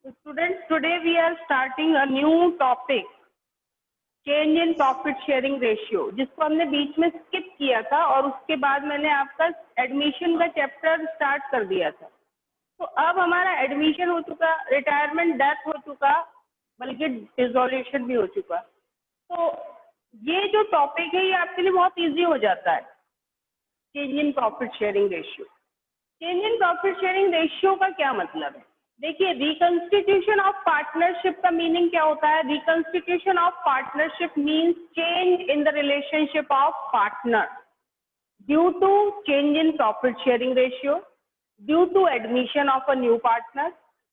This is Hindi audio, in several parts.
Students, today we are starting a new topic, change in profit sharing ratio, जिसको हमने बीच में स्किप किया था और उसके बाद मैंने आपका एडमिशन का चैप्टर स्टार्ट कर दिया था। तो अब हमारा एडमिशन हो चुका, रिटायरमेंट डेथ हो चुका, बल्कि डिसोल्यूशन भी हो चुका। तो ये जो टॉपिक है ये आपके लिए बहुत इजी हो जाता है, change in profit sharing ratio. Change in profit sharing ratio का क्या मतलब है? देखिए, रिकंस्टिट्यूशन ऑफ पार्टनरशिप का मीनिंग क्या होता है? Reconstitution of partnership means change in the relationship of partner due to change in profit sharing ratio, due to admission of a new partner,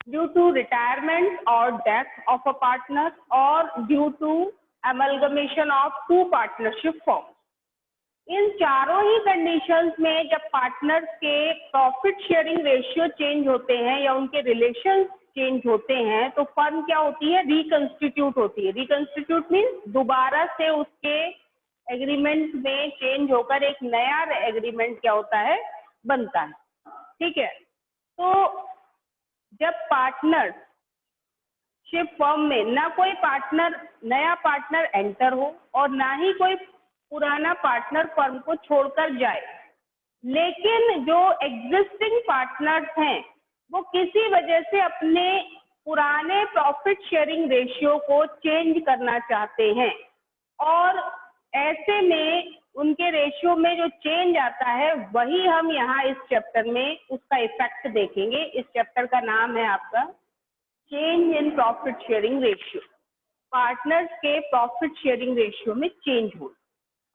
due to retirement और डेथ ऑफ अ पार्टनर, और due to amalgamation of two partnership forms. इन चारों ही कंडीशंस में जब पार्टनर्स के प्रॉफिट शेयरिंग रेशियो चेंज होते हैं या उनके रिलेशन चेंज होते हैं तो फर्म क्या होती है? रिकंस्टिट्यूट होती है। रिकंस्टिट्यूट मीन्स दोबारा से उसके एग्रीमेंट में चेंज होकर एक नया एग्रीमेंट क्या होता है? बनता है। ठीक है, तो जब पार्टनरशिप फर्म में ना कोई नया पार्टनर एंटर हो और ना ही कोई पुराना पार्टनर फर्म को छोड़कर जाए, लेकिन जो एग्जिस्टिंग पार्टनर्स हैं वो किसी वजह से अपने पुराने प्रॉफिट शेयरिंग रेशियो को चेंज करना चाहते हैं, और ऐसे में उनके रेशियो में जो चेंज आता है वही हम यहाँ इस चैप्टर में उसका इफेक्ट देखेंगे। इस चैप्टर का नाम है आपका change in profit sharing ratio. Partners के प्रॉफिट शेयरिंग रेशियो में चेंज हो।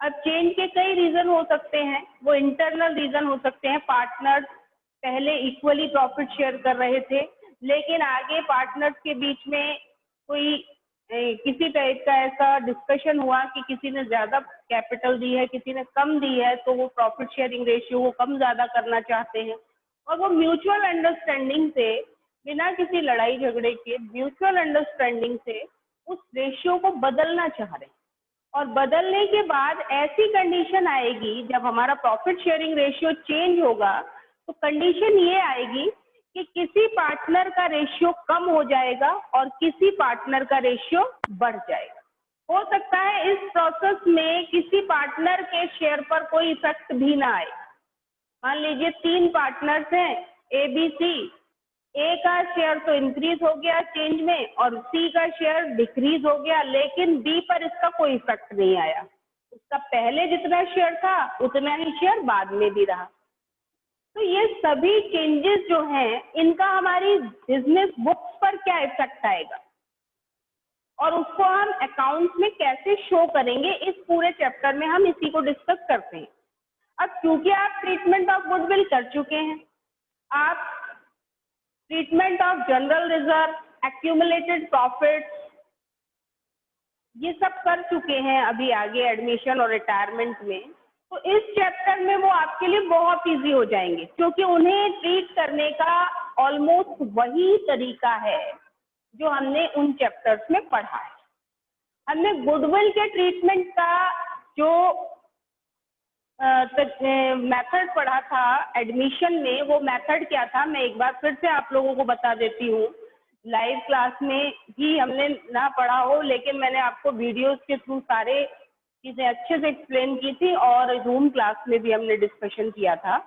अब चेंज के कई रीजन हो सकते हैं, वो इंटरनल रीजन हो सकते हैं। पार्टनर्स पहले इक्वली प्रॉफिट शेयर कर रहे थे, लेकिन आगे पार्टनर्स के बीच में कोई किसी टाइप का ऐसा डिस्कशन हुआ कि किसी ने ज्यादा कैपिटल दी है, किसी ने कम दी है, तो वो प्रॉफिट शेयरिंग रेशियो को कम ज्यादा करना चाहते हैं, और वो म्यूचुअल अंडरस्टैंडिंग से, बिना किसी लड़ाई झगड़े के म्यूचुअल अंडरस्टैंडिंग से उस रेशियो को बदलना चाह रहे हैं। और बदलने के बाद ऐसी कंडीशन आएगी जब हमारा प्रॉफिट शेयरिंग रेशियो चेंज होगा, तो कंडीशन ये आएगी कि किसी पार्टनर का रेशियो कम हो जाएगा और किसी पार्टनर का रेशियो बढ़ जाएगा। हो सकता है इस प्रोसेस में किसी पार्टनर के शेयर पर कोई इफेक्ट भी ना आए। मान लीजिए 3 पार्टनर्स हैं, ए बी सी। ए का शेयर तो इंक्रीज हो गया चेंज में और सी का शेयर डिक्रीज हो गया, लेकिन बी पर इसका कोई इफेक्ट नहीं आया। उसका पहले जितना शेयर था उतना ही शेयर बाद में भी रहा। तो ये सभी चेंजेस जो हैं इनका हमारी बिजनेस बुक्स पर क्या इफेक्ट आएगा और उसको हम अकाउंट्स में कैसे शो करेंगे, इस पूरे चैप्टर में हम इसी को डिस्कस करते हैं। अब क्योंकि आप ट्रीटमेंट ऑफ गुडविल कर चुके हैं, आप treatment of general reserve, accumulated profit, ये सब कर चुके हैं अभी आगे एडमिशन और रिटायरमेंट में, तो इस चैप्टर में वो आपके लिए बहुत इजी हो जाएंगे, क्योंकि उन्हें ट्रीट करने का ऑलमोस्ट वही तरीका है जो हमने उन चैप्टर्स में पढ़ा है। हमने गुडविल के ट्रीटमेंट का जो मेथड पढ़ा था एडमिशन में, वो मेथड क्या था मैं एक बार फिर से आप लोगों को बता देती हूँ। लाइव क्लास में ही हमने ना पढ़ा हो, लेकिन मैंने आपको वीडियोस के थ्रू सारे चीज़ें अच्छे से एक्सप्लेन की थी, और जूम क्लास में भी हमने डिस्कशन किया था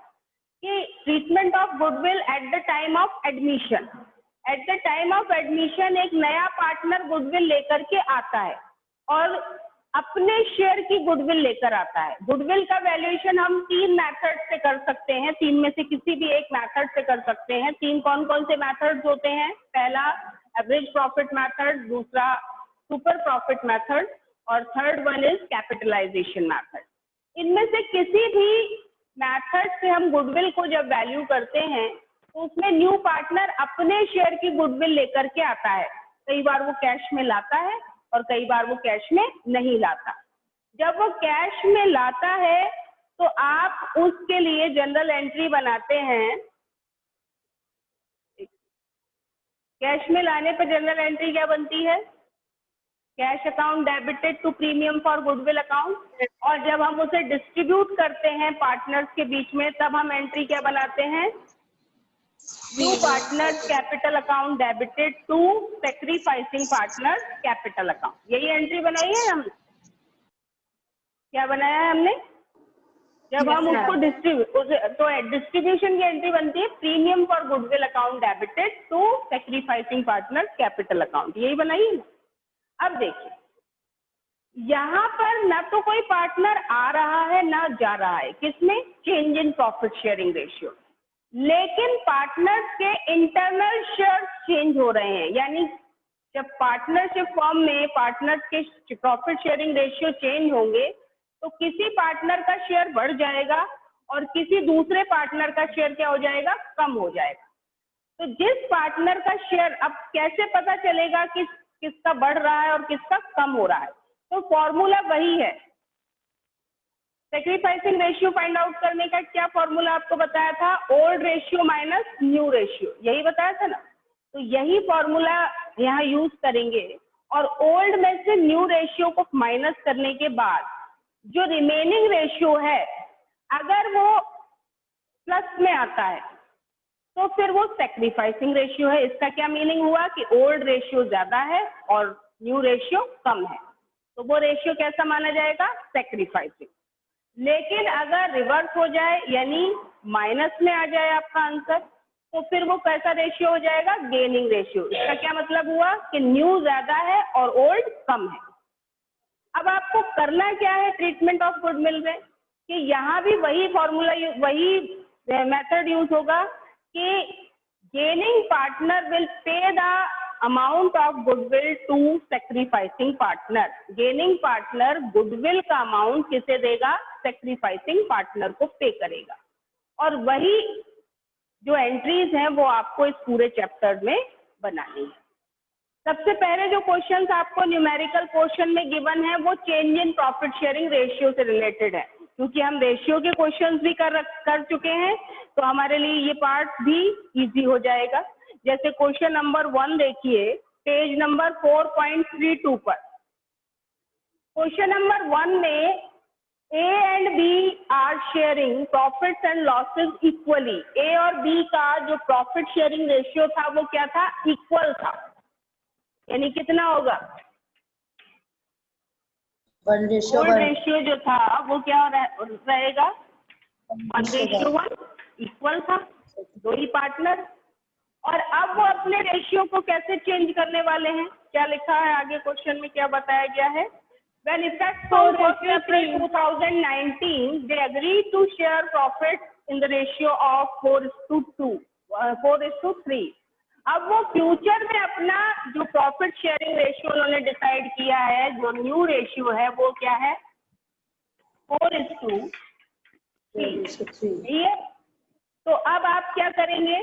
कि treatment of goodwill at the time of admission. At the time of admission एक नया पार्टनर गुडविल लेकर के आता है और अपने शेयर की गुडविल लेकर आता है। गुडविल का वैल्यूएशन हम 3 मेथड से कर सकते हैं, 3 में से किसी भी एक मेथड से कर सकते हैं। 3 कौन कौन से मेथड्स होते हैं? पहला एवरेज प्रॉफिट मेथड, दूसरा सुपर प्रॉफिट मेथड, और third one is capitalization method. इनमें से किसी भी मेथड से हम गुडविल को जब वैल्यू करते हैं तो उसमें न्यू पार्टनर अपने शेयर की गुडविल लेकर के आता है। कई बार वो कैश में लाता है और कई बार वो कैश में नहीं लाता। जब वो कैश में लाता है तो आप उसके लिए जनरल एंट्री बनाते हैं। कैश में लाने पर जनरल एंट्री क्या बनती है? Cash account debited to premium for goodwill account. और जब हम उसे डिस्ट्रीब्यूट करते हैं पार्टनर्स के बीच में, तब हम एंट्री क्या बनाते हैं? New partners capital account debited to sacrificing partners capital account, यही एंट्री बनाई है हमने। क्या बनाया है हमने? जब हम उसको डिस्ट्रीब्यूशन की एंट्री बनती है, premium for goodwill account debited to sacrificing partners capital account, यही बनाई है ना। अब देखिए यहाँ पर ना तो कोई पार्टनर आ रहा है ना जा रहा है, किसमें? Change in profit sharing ratio, लेकिन पार्टनर्स के इंटरनल शेयर चेंज हो रहे हैं। यानी जब पार्टनरशिप फॉर्म में पार्टनर्स के प्रॉफिट शेयरिंग रेशियो चेंज होंगे तो किसी पार्टनर का शेयर बढ़ जाएगा और किसी दूसरे पार्टनर का शेयर क्या हो जाएगा? कम हो जाएगा। तो जिस पार्टनर का शेयर, अब कैसे पता चलेगा कि किसका बढ़ रहा है और किसका कम हो रहा है? तो फॉर्मूला वही है। सेक्रीफाइसिंग रेशियो फाइंड आउट करने का क्या फॉर्मूला आपको बताया था? Old ratio minus new ratio, यही बताया था ना। तो यही फॉर्मूला यहाँ यूज करेंगे और ओल्ड में से न्यू रेशियो को माइनस करने के बाद जो रिमेनिंग रेशियो है, अगर वो प्लस में आता है तो फिर वो सेक्रीफाइसिंग रेशियो है। इसका क्या मीनिंग हुआ कि ओल्ड रेशियो ज्यादा है और न्यू रेशियो कम है, तो वो रेशियो कैसा माना जाएगा? सेक्रीफाइसिंग। लेकिन अगर रिवर्स हो जाए यानी माइनस में आ जाए आपका आंसर, तो फिर वो कैसा रेशियो हो जाएगा? Gaining ratio. इसका क्या मतलब हुआ कि न्यू ज्यादा है और ओल्ड कम है। अब आपको करना क्या है ट्रीटमेंट ऑफ गुडविल में, कि यहाँ भी वही फॉर्मूला, वही मेथड यूज होगा कि gaining partner will pay the amount of goodwill to sacrificing partner. Gaining partner goodwill का अमाउंट किसे देगा? सेक्रीफाइसिंग पार्टनर को पे करेगा। और वही जो एंट्रीज हैं वो आपको इस पूरे चैप्टर में बनानी है। सबसे पहले जो क्वेश्चंस आपको न्यूमेरिकल पोर्शन में गिवन है वो change in profit sharing ratio से रिलेटेड है, क्योंकि हम रेशियो के क्वेश्चंस भी कर चुके हैं, तो हमारे लिए ये पार्ट भी इजी हो जाएगा। जैसे क्वेश्चन नंबर 1 देखिए, पेज नंबर 4.32 पर। क्वेश्चन नंबर 1 में A and B are sharing profits and losses equally. A और B का जो प्रॉफिट शेयरिंग रेशियो था वो क्या था? इक्वल था। यानी कितना होगा? ओल्ड रेशियो जो था वो क्या रहेगा? 1:1, इक्वल था, दो ही पार्टनर। और अब वो अपने रेशियो को कैसे चेंज करने वाले हैं? क्या लिखा है आगे क्वेश्चन में, क्या बताया गया है? When effect from 1st April 2019, they agreed to share profits in the ratio of 4:3. अब वो फ्यूचर में अपना जो प्रॉफिट शेयरिंग रेशियो उन्होंने डिसाइड किया है, जो न्यू रेशियो है वो क्या है? 4:3। ठीक है, तो अब आप क्या करेंगे?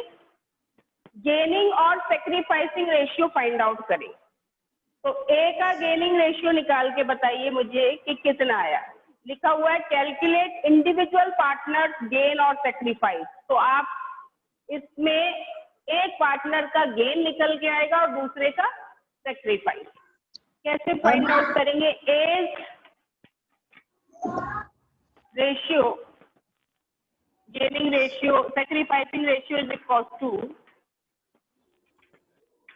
गेनिंग और सेक्रीफाइसिंग रेशियो फाइंड आउट करें। तो ए का गेनिंग रेशियो निकाल के बताइए मुझे कि कितना आया। लिखा हुआ है कैलकुलेट इंडिविजुअल पार्टनर्स गेन और सेक्रीफाइस। तो आप इसमें एक पार्टनर का गेन निकल के आएगा और दूसरे का सेक्रीफाइस। कैसे फाइंड आउट करेंगे? A's ratio, gaining ratio, sacrificing ratio is equal to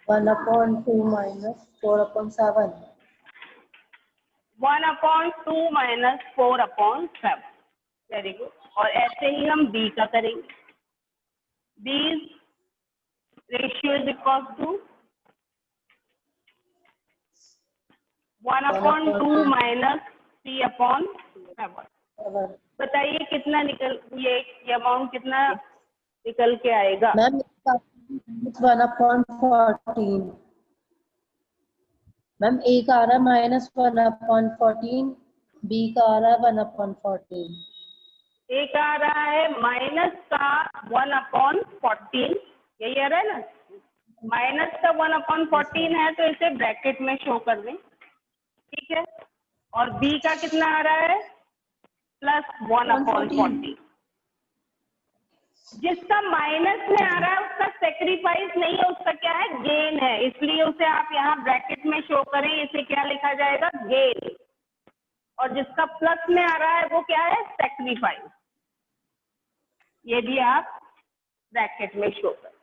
1/2 minus 4/7. 1/2 minus 4/7। Very good. और ऐसे ही हम बी का करेंगे। B ratio is equal to 1/2 minus 3/7। बताइए कितना निकल, ये अमाउंट कितना निकल के आएगा? मैम 1/14। मैम ए का आ रहा है -1/14, बी का आ रहा है 1/14। ए का आ रहा है माइनस का 1/14, यही आ रहा है ना? माइनस का 1/14 है तो इसे ब्रैकेट में शो कर दें, ठीक है। और बी का कितना आ रहा है? प्लस 1/14। जिसका माइनस में आ रहा है उसका सेक्रीफाइस नहीं है, उसका क्या है? गेन है, इसलिए उसे आप यहाँ ब्रैकेट में शो करें, इसे क्या लिखा जाएगा? गेन। और जिसका प्लस में आ रहा है वो क्या है? सेक्रीफाइस। ये भी आप ब्रैकेट में शो करें।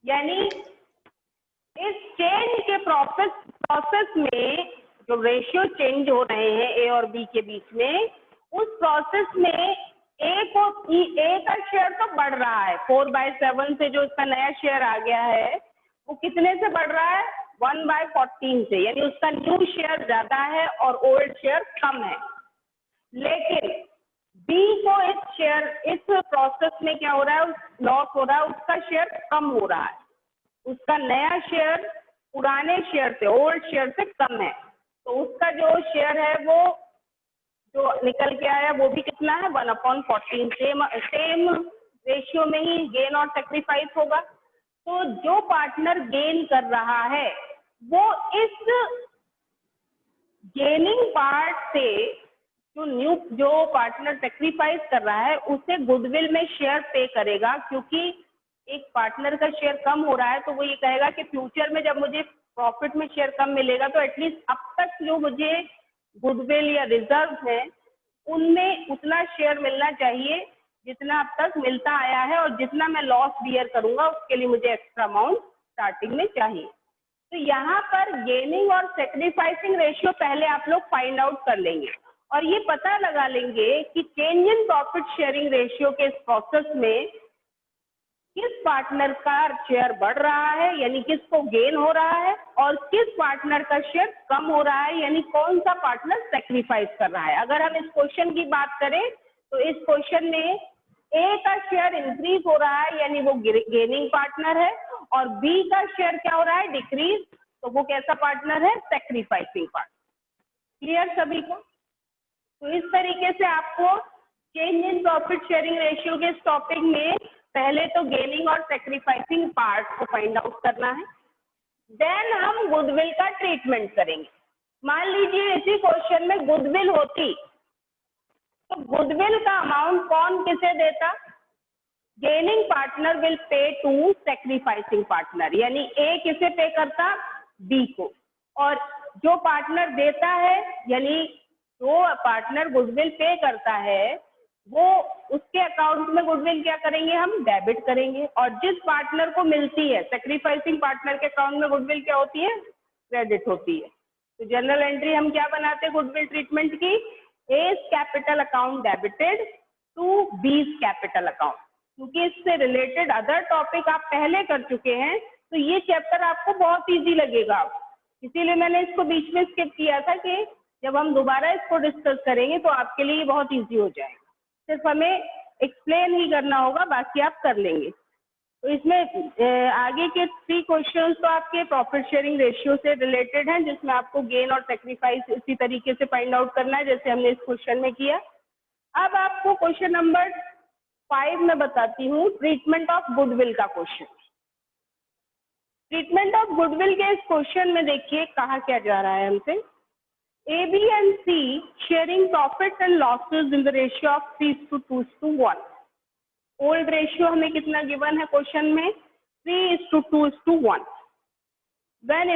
यानी इस चेंज के प्रोसेस में जो रेशियो चेंज हो रहे हैं ए और बी के बीच में, उस प्रोसेस में ए का शेयर तो बढ़ रहा है, 4/7 से जो इसका नया शेयर आ गया है वो कितने से बढ़ रहा है, 1/14 से, यानी उसका न्यू शेयर ज्यादा है और ओल्ड शेयर कम है। लेकिन बी को इस प्रोसेस में क्या हो रहा है, लॉस हो रहा है, उसका शेयर कम हो रहा है, उसका नया शेयर पुराने शेयर से, ओल्ड शेयर से कम है, तो उसका जो शेयर है वो जो निकल के आया वो भी कितना है, 1/14। सेम रेशियो में ही गेन और सेक्रीफाइस होगा। तो जो पार्टनर गेन कर रहा है वो इस गेनिंग पार्ट से जो पार्टनर सेक्रीफाइस कर रहा है उसे गुडविल में शेयर पे करेगा, क्योंकि एक पार्टनर का शेयर कम हो रहा है तो वो ये कहेगा कि फ्यूचर में जब मुझे प्रॉफिट में शेयर कम मिलेगा तो एटलीस्ट अब तक जो मुझे गुडविल या रिजर्व है उनमें उतना शेयर मिलना चाहिए जितना अब तक मिलता आया है, और जितना मैं लॉस बियर करूंगा उसके लिए मुझे एक्स्ट्रा अमाउंट स्टार्टिंग में चाहिए। तो यहाँ पर गेनिंग और सेक्रीफाइसिंग रेशियो पहले आप लोग फाइंड आउट कर लेंगे और ये पता लगा लेंगे कि change in profit sharing ratio के इस प्रोसेस में किस पार्टनर का शेयर बढ़ रहा है, यानी किसको गेन हो रहा है, और किस पार्टनर का शेयर कम हो रहा है, यानी कौन सा पार्टनर सेक्रीफाइस कर रहा है। अगर हम इस क्वेश्चन की बात करें तो इस क्वेश्चन में ए का शेयर इंक्रीज हो रहा है यानी वो गेनिंग पार्टनर है, और बी का शेयर क्या हो रहा है, डिक्रीज, तो वो कैसा पार्टनर है, सेक्रीफाइसिंग पार्टनर। क्लियर सभी को? तो इस तरीके से आपको change in profit sharing ratio के इस टॉपिक में पहले तो गेनिंग और सेक्रीफाइसिंग पार्ट को फाइंड आउट करना है, देन हम गुडविल का ट्रीटमेंट करेंगे। मान लीजिए इसी क्वेश्चन में गुडविल होती तो गुडविल का अमाउंट कौन किसे देता, gaining partner will pay to sacrificing partner, यानी ए किसे पे करता, बी को, और जो पार्टनर देता है यानी जो पार्टनर गुडविल पे करता है वो उसके अकाउंट में गुडविल क्या करेंगे, हम डेबिट करेंगे, और जिस पार्टनर को मिलती है सेक्रीफाइसिंग पार्टनर के अकाउंट में गुडविल क्या होती है, क्रेडिट होती है। तो जनरल एंट्री हम क्या बनाते हैं गुडविल ट्रीटमेंट की, A's capital account debited to B's capital account. क्योंकि इससे रिलेटेड अदर टॉपिक आप पहले कर चुके हैं तो ये चैप्टर आपको बहुत इजी लगेगा, इसीलिए मैंने इसको बीच में स्किप किया था कि जब हम दोबारा इसको डिस्कस करेंगे तो आपके लिए बहुत इजी हो जाएगा, सिर्फ हमें एक्सप्लेन ही करना होगा, बाकी आप कर लेंगे। तो इसमें आगे के 3 क्वेश्चंस तो आपके प्रॉफिट शेयरिंग रेशियो से रिलेटेड हैं, जिसमें आपको गेन और सेक्रीफाइस इसी तरीके से फाइंड आउट करना है जैसे हमने इस क्वेश्चन में किया। अब आपको क्वेश्चन नंबर 5 में बताती हूँ ट्रीटमेंट ऑफ गुडविल का क्वेश्चन। ट्रीटमेंट ऑफ गुडविल के इस क्वेश्चन में देखिए कहा क्या जा रहा है हमसे, A, B and C sharing profits and losses in the ratio of 3:2:1। Old ratio हमें कितना गिवन है क्वेश्चन में, 3:2:1। When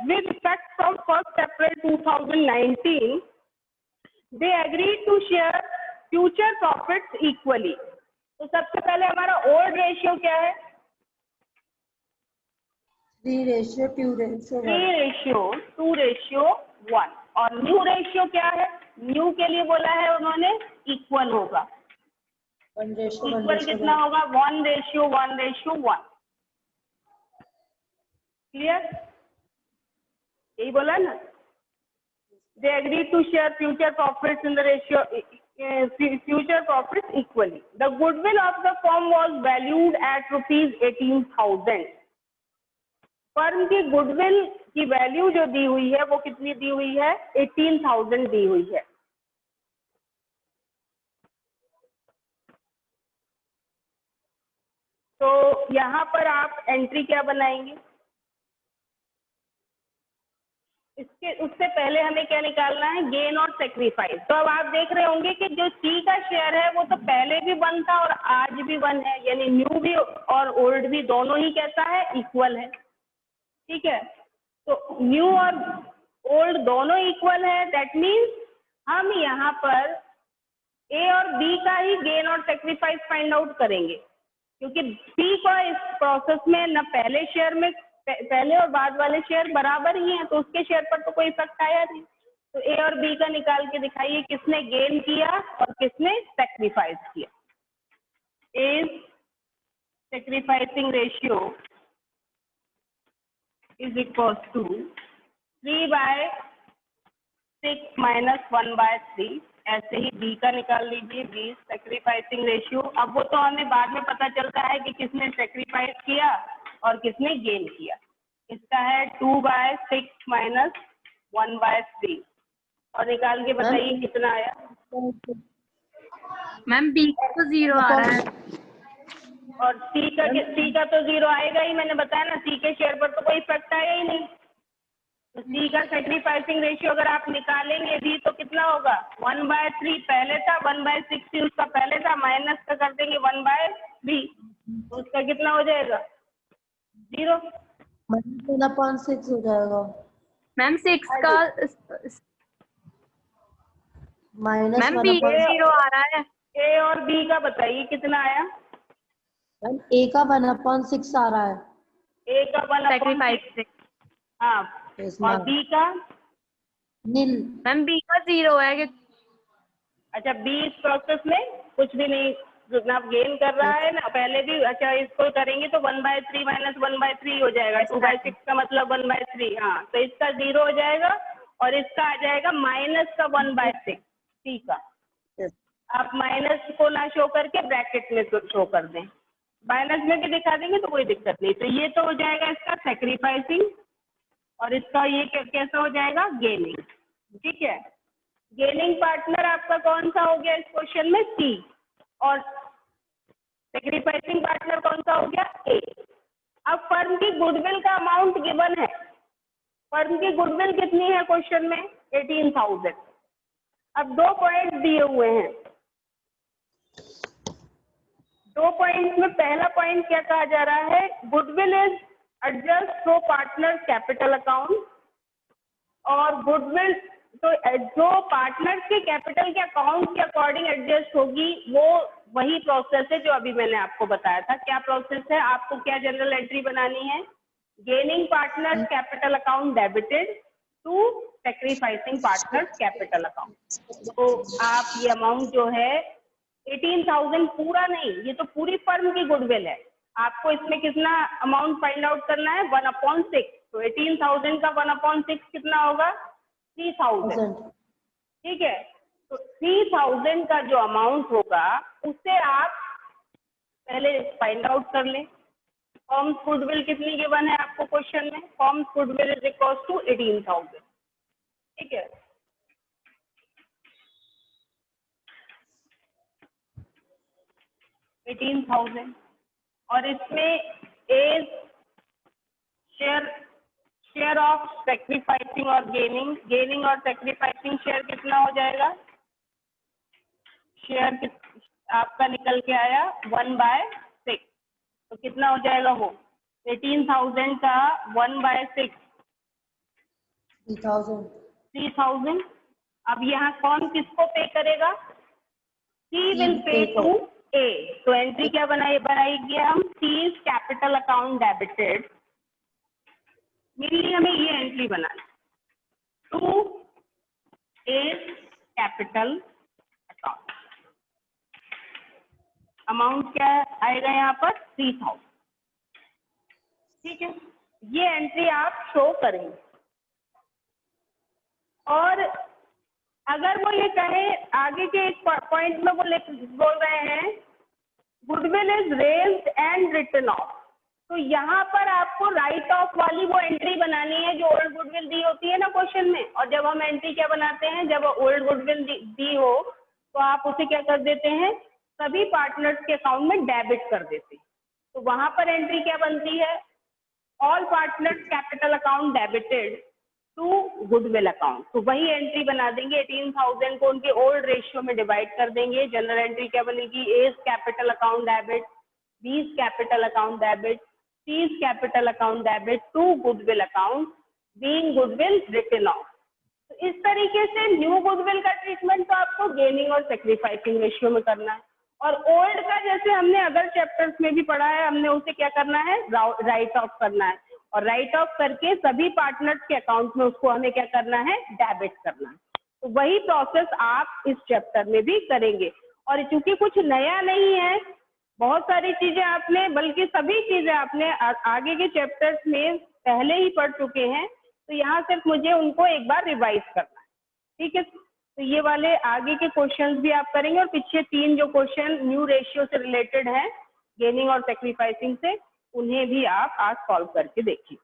with effect from 1st April 2019, they agreed to share future profits equally। तो सबसे पहले हमारा ओल्ड रेशियो क्या है, 3:2:1, और न्यू रेशियो क्या है, न्यू के लिए बोला है उन्होंने इक्वल होगा, इक्वल कितना होगा, 1:1:1। क्लियर, यही बोला ना, they agree to share future profits in the ratio future profits equally। The goodwill of the firm was valued at ₹18,000। Firm की गुडविल की वैल्यू जो दी हुई है वो कितनी दी हुई है, 18,000 दी हुई है। तो यहाँ पर आप एंट्री क्या बनाएंगे, उससे पहले हमें क्या निकालना है, गेन और सेक्रीफाइस। तो अब आप देख रहे होंगे कि जो सी का शेयर है वो तो पहले भी 1 था और आज भी 1 है, यानी न्यू भी और ओल्ड भी दोनों ही कैसा है, इक्वल है। ठीक है, तो न्यू और ओल्ड दोनों इक्वल है, दैट मीन्स हम यहाँ पर ए और बी का ही गेन और सेक्रीफाइस फाइंड आउट करेंगे। क्योंकि सी का इस प्रोसेस में न पहले शेयर में पहले और बाद वाले शेयर बराबर ही हैं, तो उसके शेयर पर तो कोई इफेक्ट आया नहीं। तो ए और बी का निकाल के दिखाइए किसने गेन किया और किसने सेक्रीफाइस किया। Is sacrificing ratio is equal to 3/6 minus 1/3। ऐसे ही बी का निकाल लीजिए, बी सेक्रीफाइसिंग रेशियो। अब वो तो हमें बाद में पता चलता है कि किसने सेक्रीफाइस किया और किसने गेन किया। इसका है 2/6 माइनस 1/3 और निकाल के बताइए कितना आया। मैम बी का तो 0 आ रहा है और सी का तो 0 आएगा ही, मैंने बताया ना, सी के शेयर पर तो कोई इफेक्ट आया ही नहीं। तो सी का सेक्रीफाइसिंग रेशियो अगर आप निकालेंगे भी तो कितना होगा, 1/3 पहले था, 1/6 ही उसका पहले था, माइनस का कर देंगे 1/3 तो उसका कितना हो जाएगा 0। -1/6 हो जाएगा। मैम 6 का माइनस मैम बी का 0 आ रहा है। ए और बी का बताइए कितना आया। ए का 1/6 आ रहा है। ए का 1/6 सेक्रीफाइस हाँ, और बी का नील। मैम बी का 0 है कि अच्छा, बी इस प्रोसेस में कुछ भी नहीं, जितना गेन कर रहा है ना पहले भी। अच्छा, इसको करेंगे तो 1/3 माइनस 1/3 हो जाएगा, 2/6 का मतलब 1/3। हाँ, तो इसका 0 हो जाएगा और इसका आ जाएगा माइनस का 1/6 सी का। आप माइनस को ना शो करके ब्रैकेट में शो कर दें, माइनस में भी दिखा देंगे तो कोई दिक्कत नहीं। तो ये तो हो जाएगा इसका सेक्रीफाइसिंग और इसका ये कैसा हो जाएगा, गेनिंग। ठीक है, गेनिंग पार्टनर आपका कौन सा हो गया इस क्वेश्चन में, सी, और सेक्रीफाइसिंग पार्टनर कौन सा हो गया, ए। अब फर्म की गुडविल का अमाउंट गिवन है। फर्म की गुडविल कितनी है क्वेश्चन में, 18,000। अब 2 पॉइंट दिए हुए हैं। 2 पॉइंट में पहला पॉइंट क्या कहा जा रहा है, goodwill is adjust through partner capital account. और गुडविल तो जो पार्टनर्स के कैपिटल के अकाउंट के अकॉर्डिंग एडजस्ट होगी, वो वही प्रोसेस है जो अभी मैंने आपको बताया था। क्या प्रोसेस है, आपको क्या जनरल एंट्री बनानी है, gaining partners capital account debited to sacrificing partners capital account. तो आप ये अमाउंट जो है 18,000 पूरा नहीं, ये तो पूरी फर्म की गुडविल है। आपको इसमें कितना अमाउंट फाइंड आउट करना है, 1/6। तो 18,000 का 1/6 कितना होगा, 3,000। ठीक है, तो 3,000 का जो अमाउंट होगा उसे आप पहले फाइंड आउट कर लें। फर्म्स गुडविल कितनी गिवन है आपको क्वेश्चन में, firm's goodwill is equal to 18,000। ठीक है, $18,000 और इसमें एज शेयर ऑफ सेक्रीफाइसिंग और गेनिंग और सेक्रीफाइसिंग शेयर कितना हो जाएगा, शेयर आपका निकल के आया 1/6। तो कितना हो जाएगा वो, 18,000 का 1/6 3,000। अब यहाँ कौन किसको पे करेगा, सी विल पे टू ए। तो एंट्री क्या बनाएगी हम, C is capital account debited. Mainly हमें ये एंट्री बनाना, to A capital account. Amount क्या आएगा यहाँ पर, 3,000। ठीक है, ये एंट्री आप शो करेंगे। और अगर वो ये कहे आगे के एक पॉइंट में वो बोल रहे हैं goodwill is raised and written off, तो यहाँ पर आपको राइट ऑफ वाली वो एंट्री बनानी है जो ओल्ड गुडविल दी होती है ना क्वेश्चन में। और जब हम एंट्री क्या बनाते हैं, जब ओल्ड गुडविल दी हो तो आप उसे क्या कर देते हैं, सभी पार्टनर्स के अकाउंट में डेबिट कर देते हैं। तो वहां पर एंट्री क्या बनती है, all partners capital account debited to goodwill account. तो वही एंट्री बना देंगे, 18,000 को उनके ओल्ड रेशियो में डिवाइड कर देंगे। जनरल एंट्री क्या बनेगी, A capital account debit, B capital account debit, C capital account debit to goodwill account, being goodwill written off. तो इस तरीके से न्यू गुडविल का ट्रीटमेंट तो आपको गेनिंग और सेक्रीफाइसिंग रेशियो में करना है। और ओल्ड का जैसे हमने अदर चैप्टर्स में भी पढ़ा है, हमने उसे क्या करना है, राइट ऑफ करना है, और राइट ऑफ करके सभी पार्टनर्स के अकाउंट में उसको हमें क्या करना है, डेबिट करना है। तो वही प्रोसेस आप इस चैप्टर में भी करेंगे। और चूंकि कुछ नया नहीं है, बहुत सारी चीजें आपने, बल्कि सभी चीजें आपने आगे के चैप्टर्स में पहले ही पढ़ चुके हैं, तो यहाँ सिर्फ मुझे उनको एक बार रिवाइज करना है, ठीक है। तो ये वाले आगे के क्वेश्चंस भी आप करेंगे, और पीछे 3 जो क्वेश्चन न्यू रेशियो से रिलेटेड है, गेनिंग और सेक्रीफाइसिंग से, उन्हें भी आप आज सॉल्व करके देखिए।